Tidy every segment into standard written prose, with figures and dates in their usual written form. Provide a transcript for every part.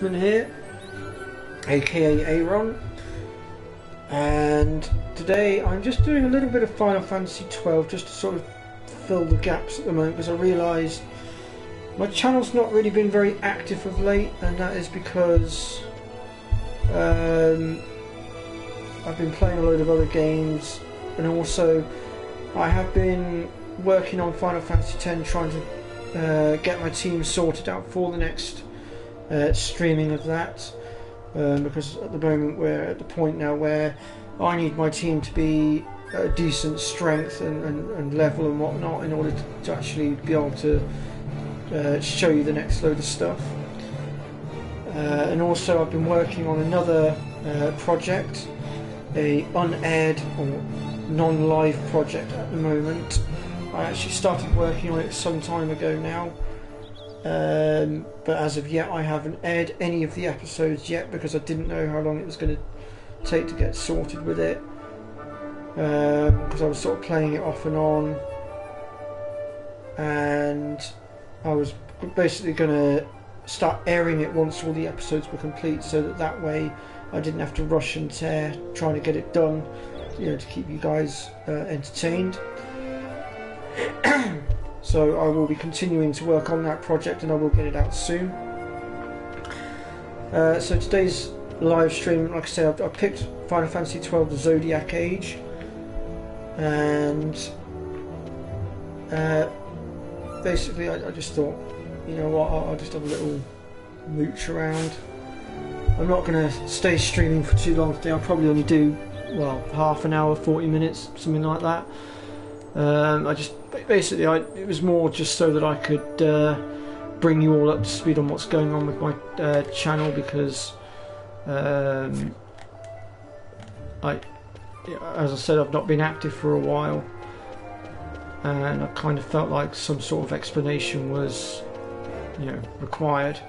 Here, aka Aaron, and today I'm just doing a little bit of Final Fantasy 12 just to sort of fill the gaps at the moment, because I realised my channel's not really been very active of late, and that is because I've been playing a load of other games, and also I have been working on Final Fantasy 10, trying to get my team sorted out for the next streaming of that, because at the moment we're at the point now where I need my team to be a decent strength and level and whatnot in order to actually be able to show you the next load of stuff. And also I've been working on another project, a unaired or non-live project at the moment. I actually started working on it some time ago now. But as of yet I haven't aired any of the episodes yet, because I didn't know how long it was going to take to get sorted with it, because I was sort of playing it off and on, and I was basically going to start airing it once all the episodes were complete, so that way I didn't have to rush and tear trying to get it done, to keep you guys entertained. So I will be continuing to work on that project, and I will get it out soon. So today's live stream, like I said, I picked Final Fantasy 12 The Zodiac Age, and basically I just thought, you know what, I'll just have a little mooch around. I'm not going to stay streaming for too long today. I'll probably only do, well, half an hour, 40 minutes, something like that. It was more just so that I could bring you all up to speed on what's going on with my channel, because as I said, I've not been active for a while, and I kind of felt like some sort of explanation was, required.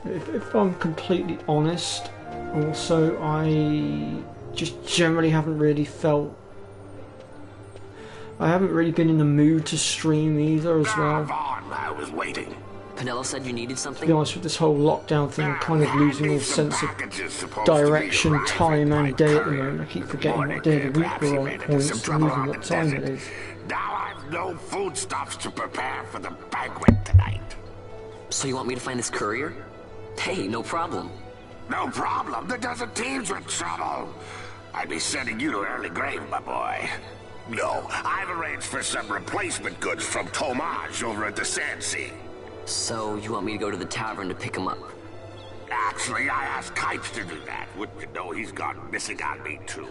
If I'm completely honest, also I just generally haven't really been in the mood to stream either as well. I was waiting. Penelo said you needed something? To be honest, with this whole lockdown thing, I'm kind of losing all sense of direction, time and day at the moment. I keep forgetting what day of the week we're on at points, and even what time it is. Now I've no foodstuffs to prepare for the banquet tonight. So you want me to find this courier? Hey, no problem. No problem. The dozen teams with trouble. I'd be sending you to early grave, my boy. No, I've arranged for some replacement goods from Tomage over at the Sandsea. So you want me to go to the tavern to pick him up? Actually, I asked Kites to do that. Wouldn't you know he's gone missing on me too?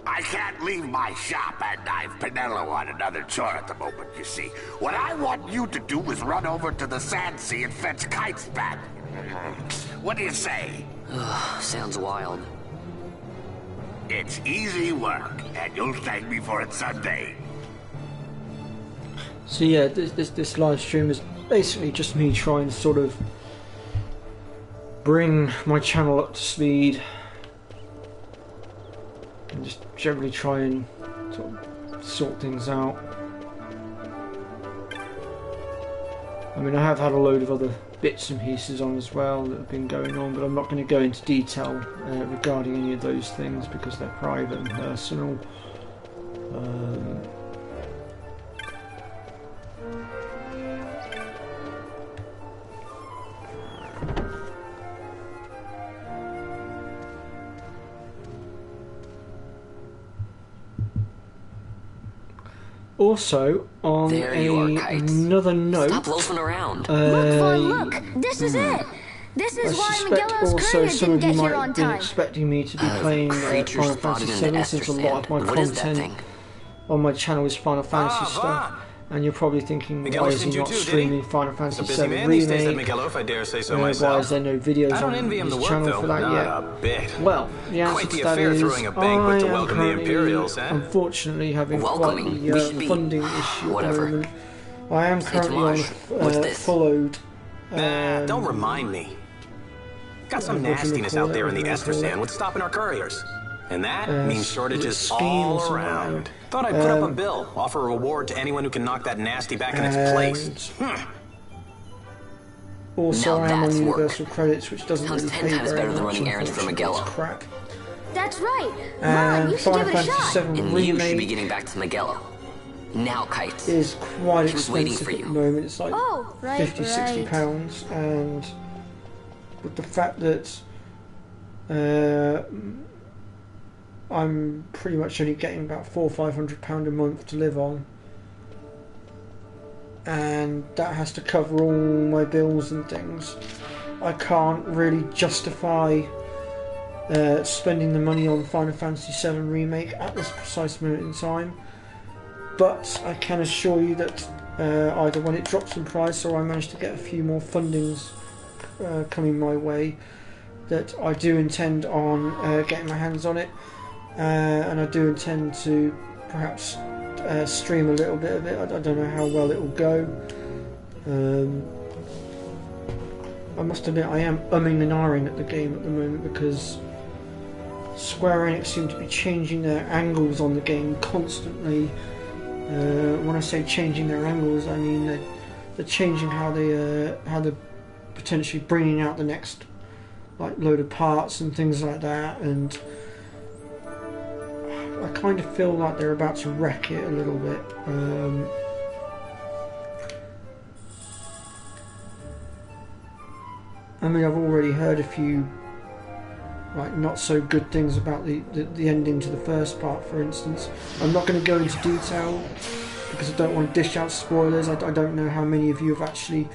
I can't leave my shop, and I've Penelo on another chore at the moment, you see. What I want you to do is run over to the Sandsea and fetch Kites back. What do you say? Sounds wild. It's easy work, and you'll thank me for it someday. So yeah, this live stream is basically just me trying to sort of bring my channel up to speed, and just generally try and sort things out. I mean, I have had a load of other bits and pieces on as well that have been going on, but I'm not going to go into detail regarding any of those things because they're private and personal. Also, on another note, stop loafing around. Look, Vaughn, look! This is it! This is why Miguelo's courier didn't get here on time. Be expecting me to be playing Final Fantasy 7, since a lot of my content on my channel is Final Fantasy stuff. And you're probably thinking, why is he not streaming Final Fantasy 7 Remake? Why is there no videos on his channel for that yet? Well, the answer to that is, I am currently, unfortunately, having quite the funding issue at the moment. I am currently on followed. Don't remind me. Got some nastiness out there in the Ester Sand. What's stopping our couriers? And that means shortages all around. Thought I'd put up a bill, offer a reward to anyone who can knock that nasty back in its place. Also, I am on Universal Credits, which doesn't really pay very much. Better than running errands for Miguel. Crap. That's right. Ron, you should give it a shot. And you should be getting back to Miguel. Now, Kite. Is quite expensive at the moment. It's like 50-60 pounds, and with the fact that I'm pretty much only getting about £400 or £500 a month to live on, and that has to cover all my bills and things. I can't really justify spending the money on Final Fantasy VII Remake at this precise moment in time, but I can assure you that either when it drops in price or I manage to get a few more fundings coming my way, that I do intend on getting my hands on it, and I do intend to perhaps stream a little bit of it. I don't know how well it will go. I must admit I am umming and ahhing at the game at the moment, because Square Enix seem to be changing their angles on the game constantly. When I say changing their angles, I mean they're changing how they're potentially bringing out the next load of parts and things like that, and I kind of feel like they're about to wreck it a little bit. I mean, I've already heard a few not so good things about the ending to the first part, for instance. I'm not going to go into detail because I don't want to dish out spoilers. I don't know how many of you have actually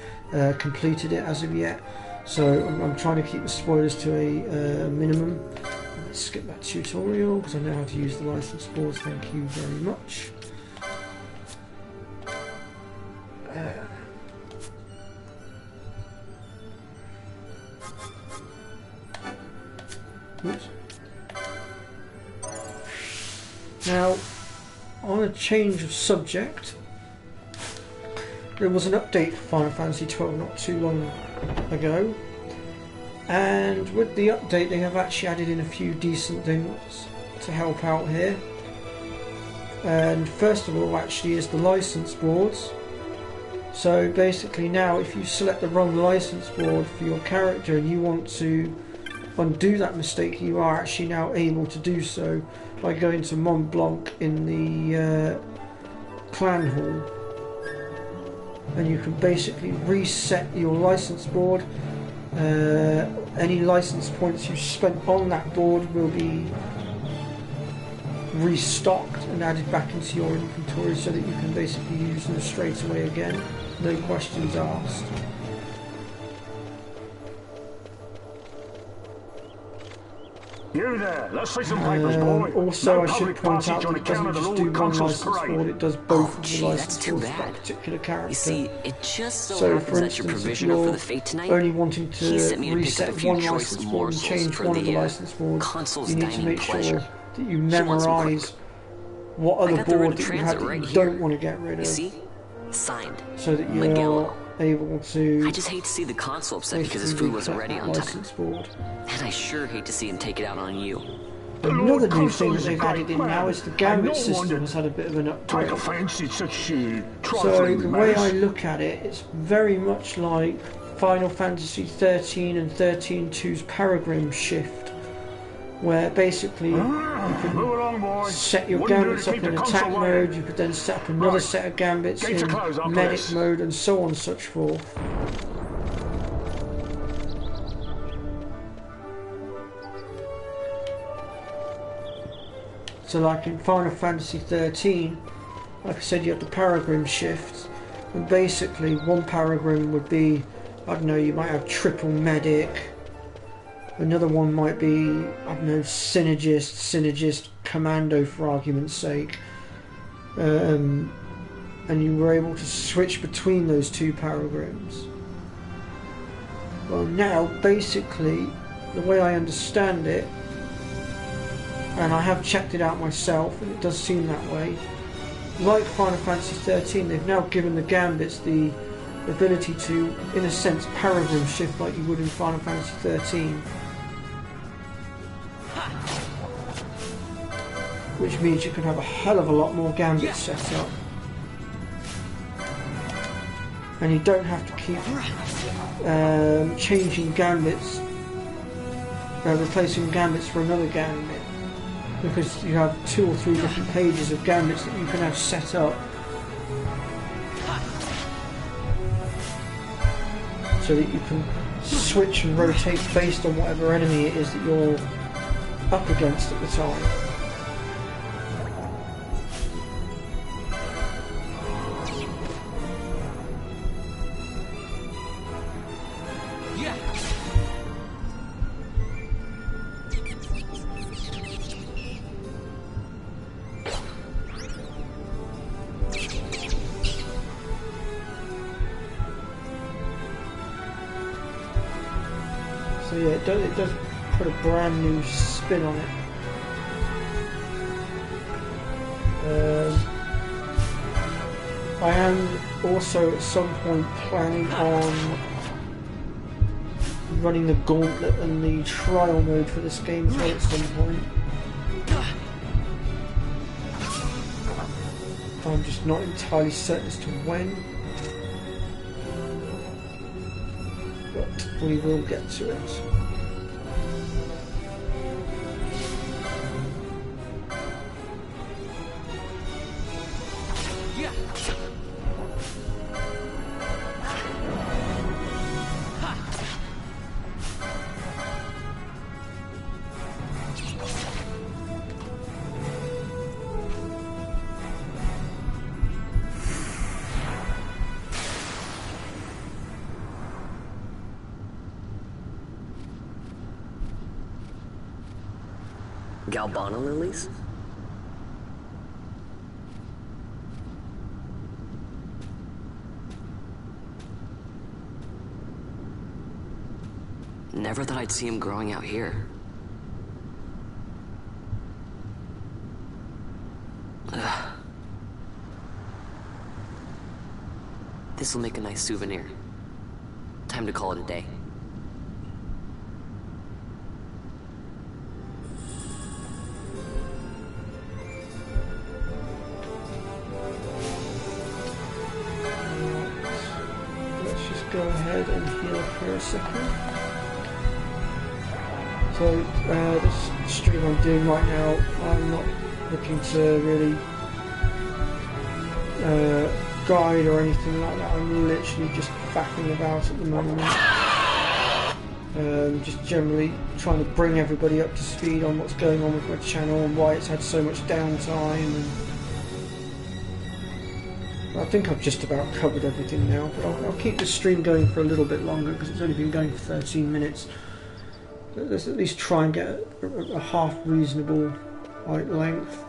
completed it as of yet, so I'm trying to keep the spoilers to a minimum. Let's skip that tutorial because I know how to use the license boards. Thank you very much. Oops. Now, on a change of subject, there was an update for Final Fantasy XII not too long ago, and with the update they have actually added in a few decent things to help out here. And first of all actually is the license boards. So basically now if you select the wrong license board for your character and you want to undo that mistake, you are actually now able to do so by going to Mont Blanc in the clan hall, and you can basically reset your license board. Any license points you spent on that board will be restocked and added back into your inventory so that you can basically use them straight away again, no questions asked. You there, let's see some papers, boy. Also, I should point out that it doesn't just do one license board, it does both of the license boards for that particular character. You see, it just so happens that your provisioner for the fate tonight, only wanting to reset one license board and change one of the license boards, you need to make sure that you memorise what other board that you have that you don't want to get rid of. You see? Signed. So that you're able to... I just hate to see the console upset because his food wasn't ready on time. Board. And I sure hate to see him take it out on you. Another new thing that they've added in now is the Gambit system has had a bit of an upgrade. So the way I look at it, it's very much like Final Fantasy 13 and 13-2's Paradigm Shift, where basically you can set your gambits up in attack mode, you could then set up another set of gambits in medic mode, and so on and such forth. So like in Final Fantasy 13, like I said, you have the Paradigm Shift, and basically one Paradigm would be, I don't know, you might have triple medic. Another one might be, I don't know, synergist, commando for argument's sake. And you were able to switch between those two paradigms. Well now, basically, the way I understand it, and I have checked it out myself, and it does seem that way, like Final Fantasy 13, they've now given the gambits the ability to, in a sense, paradigm shift like you would in Final Fantasy 13. which means you can have a hell of a lot more gambits set up. And you don't have to keep changing gambits, replacing gambits for another gambit, because you have 2 or 3 different pages of gambits that you can have set up, so that you can switch and rotate based on whatever enemy it is that you're up against at the time. So yeah, it does put a brand new spin on it. I am also at some point planning on running the gauntlet and the trial mode for this game as well at some point. I'm just not entirely certain as to when, but we will get to it. Galbana lilies? Never thought I'd see him growing out here. Ugh. This'll make a nice souvenir. Time to call it a day. Go ahead and heal for a second. So this stream I'm doing right now, I'm not looking to really guide or anything like that. I'm literally just faffing about at the moment. Just generally trying to bring everybody up to speed on what's going on with my channel and why it's had so much downtime. And I think I've just about covered everything now, but I'll keep the stream going for a little bit longer because it's only been going for 13 minutes. Let's at least try and get a half reasonable length.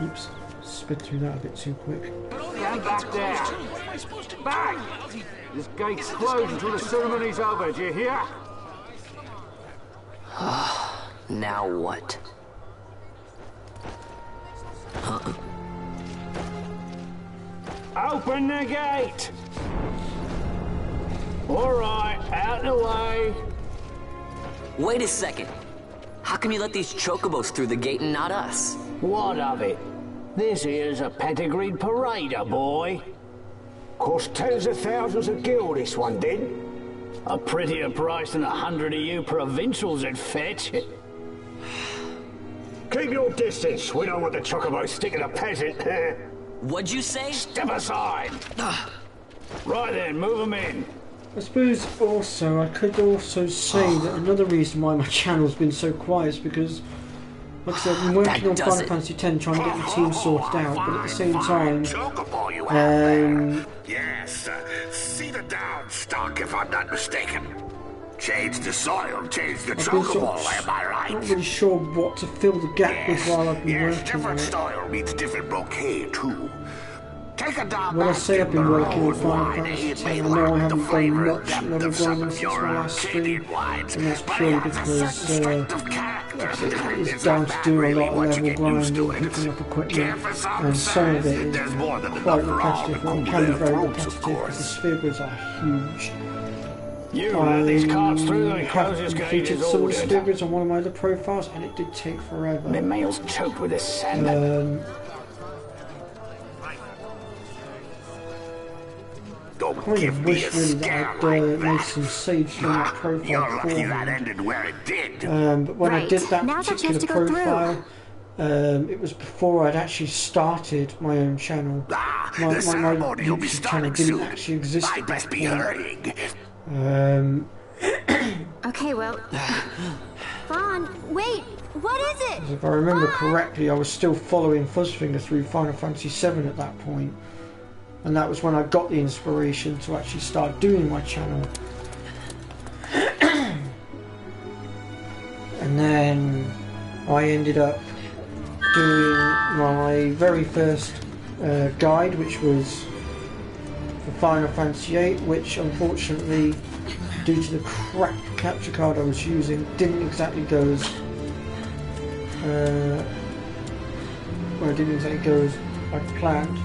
Oops, sped through that a bit too quick. Stand back there! Back! This gate's closed until the ceremony's over, do you hear? Now what? Huh? Open the gate! Alright, out the way! Wait a second. How come you let these chocobos through the gate and not us? What of it? This here's a pedigreed parader, boy. Cost tens of thousands of gil, this one did. A prettier price than 100 of you provincials would fetch. Keep your distance. We don't want the chocobo sticking a peasant. What'd you say? Step aside. Right then, move them in. I suppose also I could also say that another reason why my channel's been so quiet is because, like I said, I've been working on Final Fantasy X trying to get the team sorted out, but at the same time, yes, cedar down stock if I'm not mistaken. Change the soil, change the chocobo, am I right? I'm not really sure what to fill the gap with while I've been working on different it. soil means different bouquet too. Take a dog when I back say I've been your working with old Final wine, Fantasy it X, may I know I lack the haven't done flavor much and level depth of some grinding of since your my last stream, Arcadian wines, and that's but purely it has a because certain strength of character. it's down to doing a lot of level grinding, picking up Care equipment, for some, and some of it There's more than is quite enough for all to repetitive, or cool can be their very throats, repetitive, of because the course. sphere grids are huge. You let these carts through the I have closest gate completed is some of the sphere ordered. grids on one of my other profiles, and it did take forever. My mail's choked with this sand. Don't I give me a wish really scare that like I'd made that. some saves from that profile You're lucky that beforehand. ended where it did. But when I Right. did that Now's our particular chance to go through. profile, it was before I'd actually started my own channel. The ceremony will be YouTube channel starting didn't soon. actually exist I at best that be point. hurrying. Okay, well. Fawn, wait! What is it? If I remember correctly, I was still following Fuzzfinger through Final Fantasy VII at that point. And that was when I got the inspiration to actually start doing my channel. And then I ended up doing my very first guide, which was for Final Fantasy VIII, which unfortunately, due to the crap capture card I was using, didn't exactly go as well, it didn't exactly go as I planned.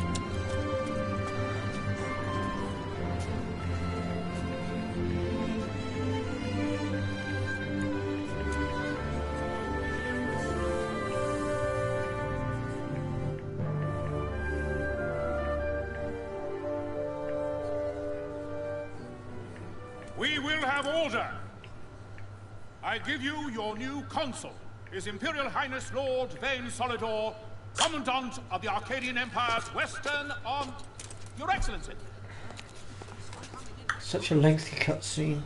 We will have order. I give you your new consul, His Imperial Highness Lord Vane Solidor, Commandant of the Arcadian Empire's Western Arm... Your Excellency. Such a lengthy cutscene.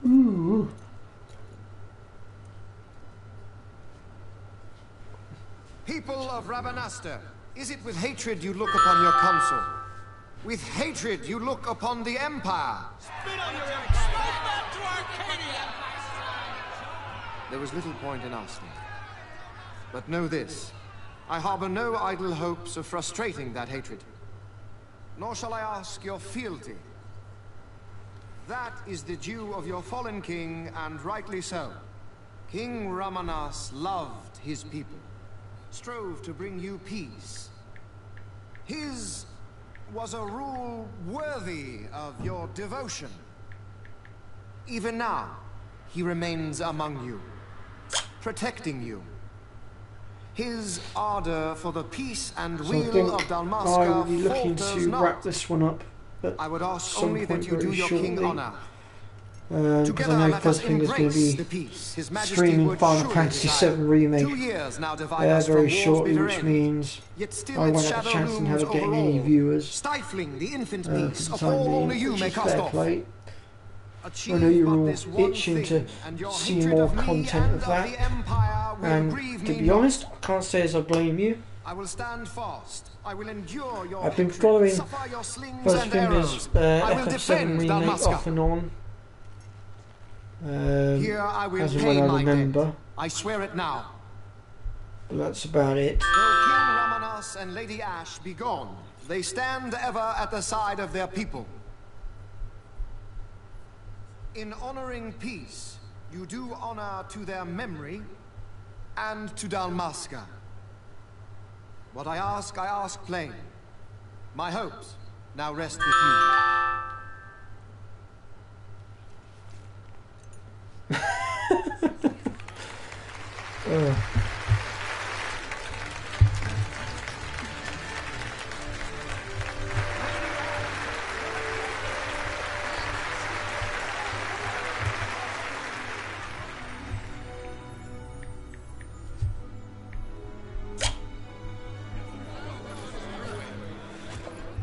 Ooh. People of Rabanastre, is it with hatred you look upon your consul? With hatred you look upon the Empire? Spit on your enemies. Slide back to Arcadia. There was little point in asking. But know this, I harbor no idle hopes of frustrating that hatred. Nor shall I ask your fealty. That is the due of your fallen king, and rightly so. King Ramanas loved his people, strove to bring you peace. His was a rule worthy of your devotion. Even now, he remains among you, protecting you. His ardor for the peace and So I weal think of I will Dalmasca be looking falters to not. wrap this one up. I would ask some only point that you do very your king shortly. honor. Because Together, I know let us Fuzzfinger's going to embrace the be peace His Majesty streaming would Final surely Fantasy desire. VII Remake 2 years now divide us very from war's shortly, bitter which end. means Yet still I its won't have a shadow chance in looms getting over any all, viewers stifling the infant for peace the of time all being, only you which may is cast fair off. play. Achieve I know you're but all this one itching thing, to and your see hatred more of me content and of of that. the Empire will And grieve to me be not. honest, I can't say as I blame you. I will stand fast. I will endure your I've been hatred, following suffer your slings and arrows. Fuzzfinger's I will FF7 defend remake Dalmasca. off and on. Here I will as and pay when I my remember. debt. I swear it now. But that's about it. Though King Ramanas and Lady Ash be gone, they stand ever at the side of their people. In honoring peace, you do honor to their memory and to Dalmasca. What I ask plain. My hopes now rest with you.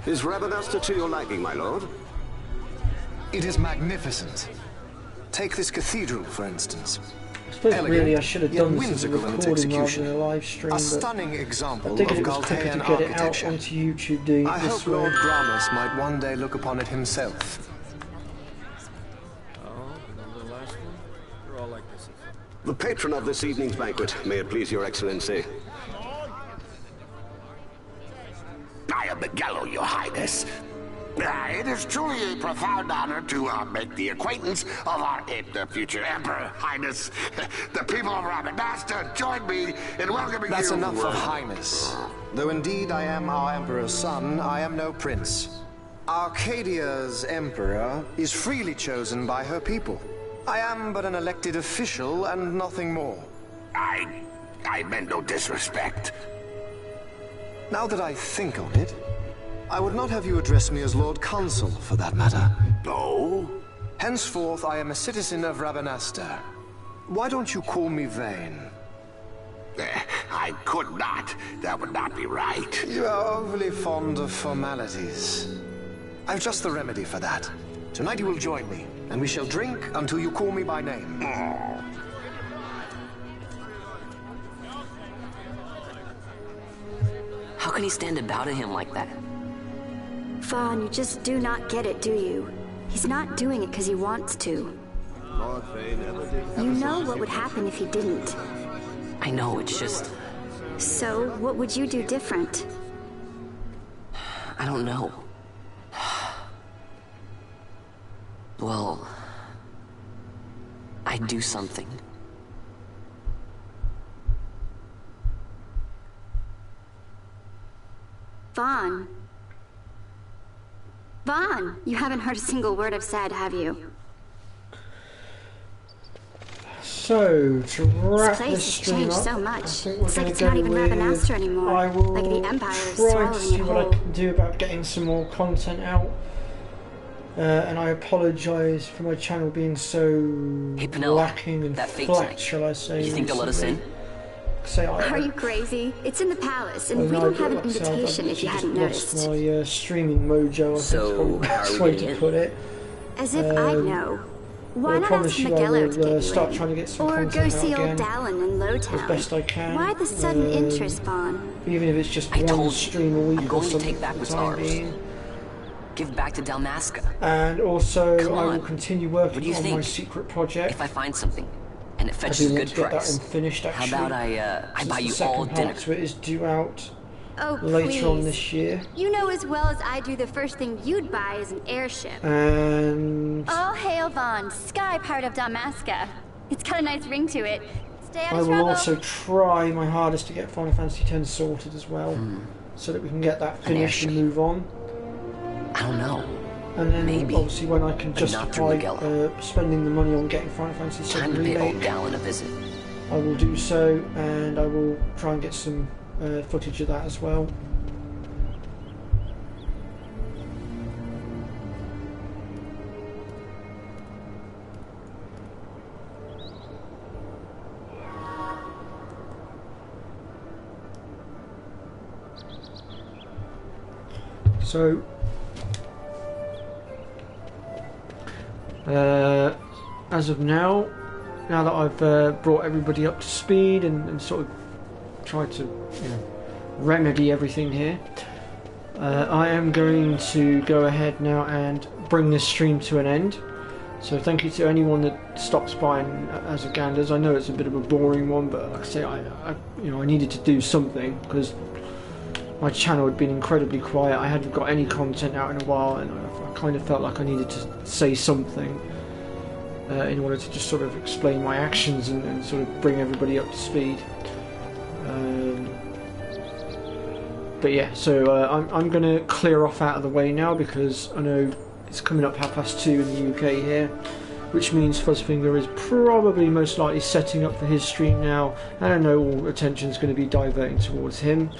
Is Rabanastre to your liking, my lord? It is magnificent. Take this cathedral, for instance. I suppose Elegant, really I should have yet done this as a whimsical in its recording rather execution. than a live stream, A but stunning example I of think it was quicker to Galtaean get it out architecture. onto YouTube doing I it this hope way. Lord Gramus might one day look upon it himself. Oh, remember the last one? They're all like this. The patron of this evening's banquet, may it please your excellency. I am Miguelo, your highness. It is truly a profound honor to make the acquaintance of our future emperor, highness. The people of Rabadasta join me in welcoming you. That's enough of highness. Though indeed I am our emperor's son, I am no prince. Arcadia's emperor is freely chosen by her people. I am but an elected official and nothing more. I meant no disrespect. Now that I think on it, I would not have you address me as Lord Consul, for that matter. Oh? Henceforth, I am a citizen of Rabanasta. Why don't you call me Vane? I could not. That would not be right. You are overly fond of formalities. I've just the remedy for that. Tonight you will join me, and we shall drink until you call me by name. Oh. How can he stand about to him like that? Vaughn, you just do not get it, do you? He's not doing it because he wants to. You know what would happen if he didn't. I know, it's just... So, what would you do different? I don't know. Well... I'd do something. Vaughn. Vaughn, you haven't heard a single word I've said, have you? So, to wrap this stream up, so much. I think we're it's going like to it's go not even with... Rabanasta anymore. I will like the Empire is try to see swallowing it what I whole. can do about getting some more content out. And I apologise for my channel being so lacking and flat, shall I say. You think they'll let us in? Are you crazy? It's in the palace, and we don't have an invitation if you hadn't noticed. Lost my streaming mojo, I think is probably the best way to put it. As if I'd know. Why not ask Miguelo to get you start in? trying to get some Or content go see out old again Dallin in Lowtown. as best I can. Why the sudden interest, Vaughn? Even if it's just one stream a week I'm or going to something take back for the what's time ours. being. Give back to Dalmasca. And also, I will continue working on my secret project. If I find something, and it fetches a good price, that one finished, actually. how about I buy you all dinner? The second part to it is due out Oh, later on this year. You know as well as I do the first thing you'd buy is an airship. And all hail Vaughn, sky part of Dalmasca. It's got a nice ring to it. Stay out I of will trouble. also try my hardest to get Final Fantasy X sorted as well, so that we can get that finished and move on. I don't know. And then maybe, obviously when I can justify spending the money on getting Final Fantasy VII Remake, Dallin a visit. I will do so, and I will try and get some footage of that as well. So as of now that I've brought everybody up to speed and sort of tried to remedy everything here, I am going to go ahead now and bring this stream to an end. So thank you to anyone that stops by as a Ganders. I know it's a bit of a boring one, but like I say, I needed to do something because my channel had been incredibly quiet. I hadn't got any content out in a while, and I kind of felt like I needed to say something in order to just sort of explain my actions and sort of bring everybody up to speed. But yeah, so I'm going to clear off out of the way now because I know it's coming up 2:30 in the UK here, which means Fuzzfinger is probably most likely setting up for his stream now, and I know all attention is going to be diverting towards him.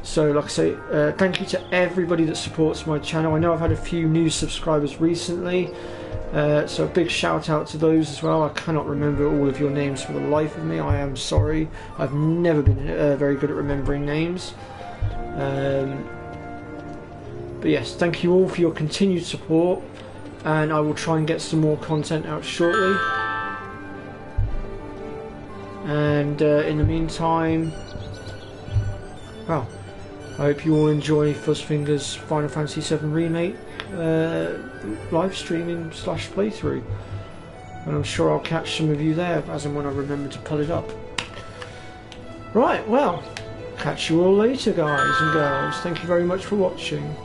So like I say, thank you to everybody that supports my channel. I know I've had a few new subscribers recently, so a big shout out to those as well. I cannot remember all of your names for the life of me. I am sorry. I've never been very good at remembering names. But yes, thank you all for your continued support, and I will try and get some more content out shortly. And in the meantime, well, I hope you all enjoy Fuzzfinger's Final Fantasy VII Remake live streaming / playthrough. and I'm sure I'll catch some of you there as and when I remember to pull it up. Right, well, catch you all later, guys and girls. Thank you very much for watching.